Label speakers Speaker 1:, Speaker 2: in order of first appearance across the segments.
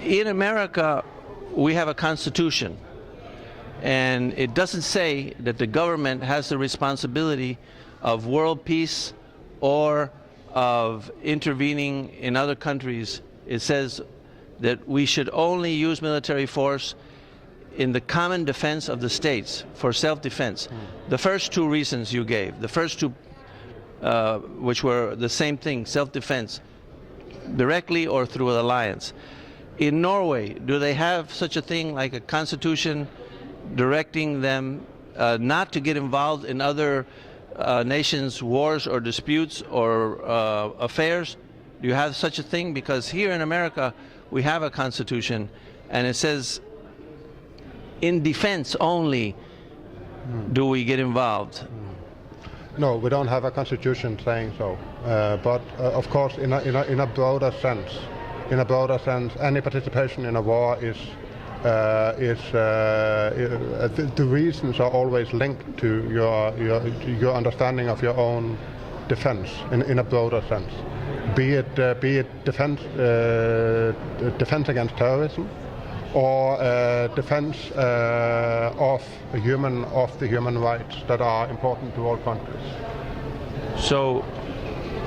Speaker 1: In America, we have a constitution, and it doesn't say that the government has the responsibility of world peace or of intervening in other countries. It says that we should only use military force in the common defense of the states for self-defense. The first two reasons you gave, the first two which were the same thing, self-defense, directly or through an alliance. In Norway, do they have such a thing like a constitution directing them not to get involved in other nations' wars or disputes or affairs? Do you have such a thing? Because here in America, we have a constitution, and it says in defense only do we get involved.
Speaker 2: No, we don't have a constitution saying so. But of course, in a broader sense, any participation in a war is the reasons are always linked to your understanding of your own defense in a broader sense. Be it defense against terrorism, or defense of the human rights that are important to all countries.
Speaker 1: So,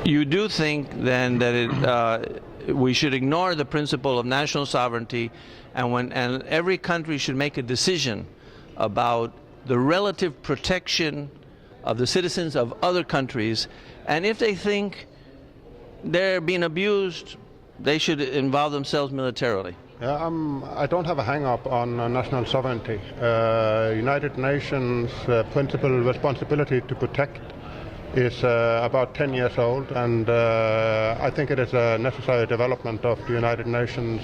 Speaker 1: you do think then that we should ignore the principle of national sovereignty, and every country should make a decision about the relative protection of the citizens of other countries, and if they think they're being abused, they should involve themselves militarily.
Speaker 2: I don't have a hang-up on national sovereignty. United Nations principal responsibility to protect is about 10 years old, and I think it is a necessary development of the United Nations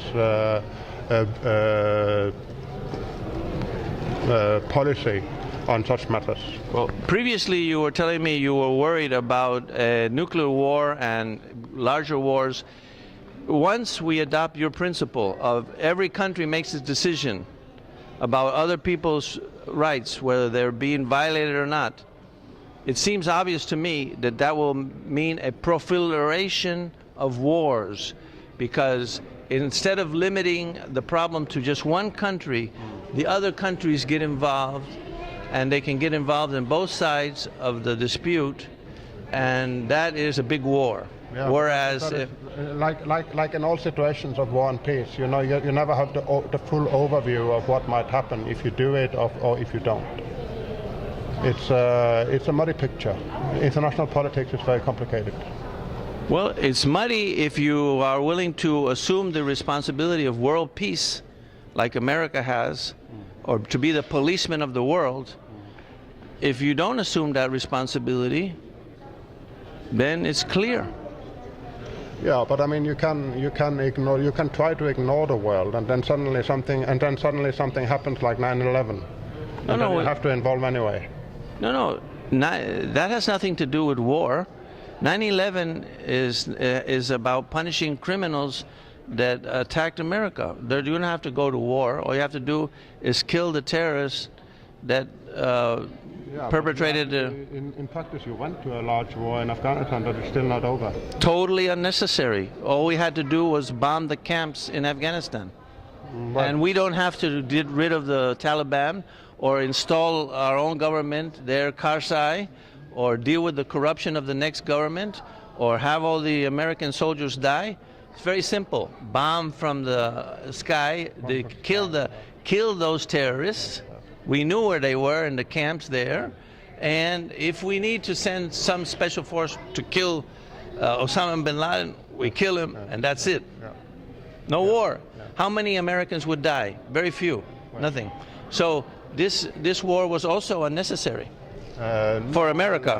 Speaker 2: policy on such matters.
Speaker 1: Well, previously you were telling me you were worried about nuclear war and larger wars. Once we adopt your principle of every country makes its decision about other people's rights, whether they're being violated or not, it seems obvious to me that that will mean a proliferation of wars, because instead of limiting the problem to just one country, the other countries get involved, and they can get involved in both sides of the dispute, and that is a big war.
Speaker 2: Yeah,
Speaker 1: whereas,
Speaker 2: like in all situations of war and peace, you never have the full overview of what might happen if you do it or if you don't. It's a muddy picture. International politics is very complicated.
Speaker 1: Well, it's muddy if you are willing to assume the responsibility of world peace, like America has, or to be the policeman of the world. If you don't assume that responsibility, then it's clear.
Speaker 2: Yeah, but I mean, you can try to ignore the world, and then suddenly something happens like 9/11. No, you have to involve anyway.
Speaker 1: No, that has nothing to do with war. 9/11 is about punishing criminals that attacked America. You don't have to go to war. All you have to do is kill the terrorists that perpetrated.
Speaker 2: In practice, you went to a large war in Afghanistan that is still not over.
Speaker 1: Totally unnecessary. All we had to do was bomb the camps in Afghanistan. Right. And we don't have to get rid of the Taliban or install our own government there, Karzai, or deal with the corruption of the next government, or have all the American soldiers die. It's very simple. Bomb from the sky, they kill those terrorists. We knew where they were in the camps there, and if we need to send some special force to kill Osama bin Laden, we kill him, and that's it. No war. How many Americans would die? Very few. Nothing. So this war was also unnecessary for America.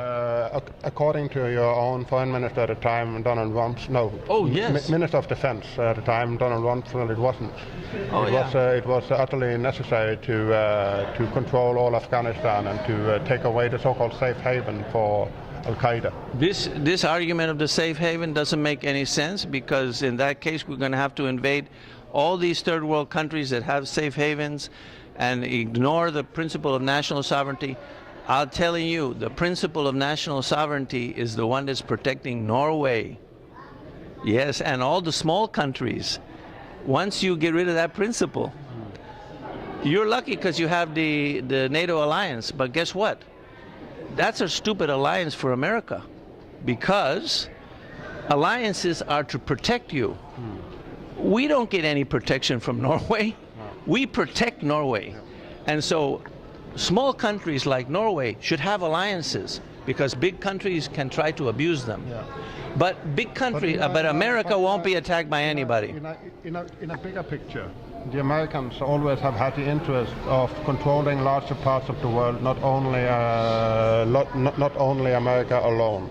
Speaker 2: According to your own foreign minister at the time, Donald Rumsfeld.
Speaker 1: Oh yes.
Speaker 2: Minister of Defense at the time, Donald Rumsfeld. It wasn't.
Speaker 1: Oh,
Speaker 2: it was utterly necessary to control all Afghanistan and to take away the so-called safe haven for Al-Qaeda.
Speaker 1: This argument of the safe haven doesn't make any sense, because in that case we're going to have to invade all these third world countries that have safe havens and ignore the principle of national sovereignty. I'm telling you, the principle of national sovereignty is the one that's protecting Norway. Yes, and all the small countries. once you get rid of that principle, you're lucky because you have the NATO alliance. But guess what? That's a stupid alliance for America, because alliances are to protect you. We don't get any protection from Norway. We protect Norway. And so small countries like Norway should have alliances, because big countries can try to abuse them.
Speaker 2: Yeah.
Speaker 1: But but America won't be attacked by anybody.
Speaker 2: In a bigger picture, the Americans always have had the interest of controlling larger parts of the world, not only America alone.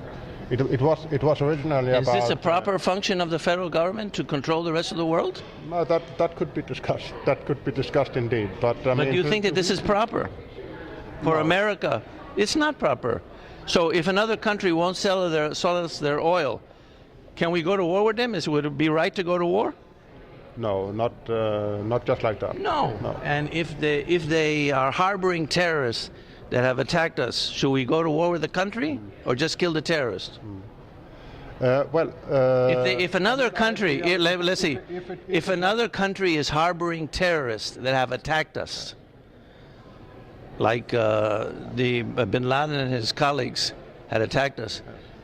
Speaker 2: It was originally about.
Speaker 1: Is this a proper function of the federal government to control the rest of the world?
Speaker 2: No, that could be discussed. That could be discussed indeed. But
Speaker 1: do you think that this is proper for America? It's not proper. So if another country won't sell us their oil, can we go to war with them? Would it be right to go to war?
Speaker 2: No, not just like that.
Speaker 1: No. And if they are harboring terrorists that have attacked us, should we go to war with the country or just kill the terrorists? If another country, let's see, if another country is harboring terrorists that have attacked us, like Bin Laden and his colleagues had attacked us,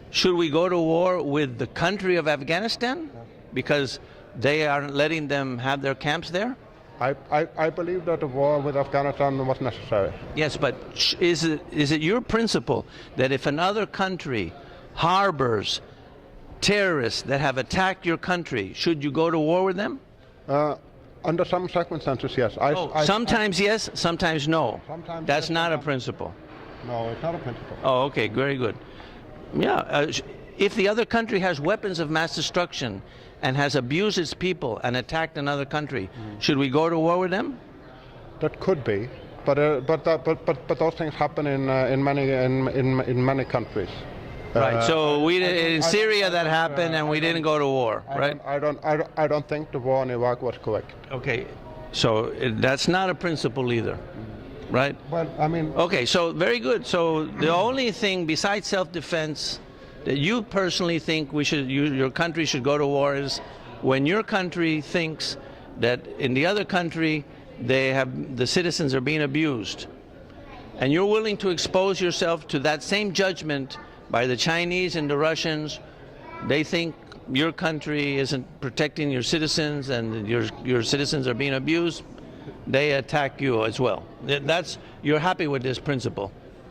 Speaker 1: should we go to war with the country of Afghanistan because they aren't letting them have their camps there?
Speaker 2: I believe that a war with Afghanistan was necessary.
Speaker 1: Yes, but is it your principle that if another country harbors terrorists that have attacked your country, should you go to war with them?
Speaker 2: Under some circumstances, yes.
Speaker 1: Sometimes yes, sometimes no.
Speaker 2: Sometimes
Speaker 1: That's
Speaker 2: yes,
Speaker 1: not a principle.
Speaker 2: No, it's not a principle.
Speaker 1: Oh, okay, very good. Yeah, if the other country has weapons of mass destruction and has abused its people and attacked another country, should we go to war with them?
Speaker 2: That could be, but those things happen in many countries.
Speaker 1: Right. So in Syria that happened, and we didn't go to war, right?
Speaker 2: I don't think the war in Iraq was correct.
Speaker 1: Okay. So that's not a principle either, right?
Speaker 2: Well, I mean.
Speaker 1: Okay. So very good. So the only thing besides self-defense that you personally think your country should go to war is when your country thinks that in the other country the citizens are being abused, and you're willing to expose yourself to that same judgment by the Chinese and the Russians. They think your country isn't protecting your citizens and your citizens are being abused. They attack you as well. You're happy with this principle.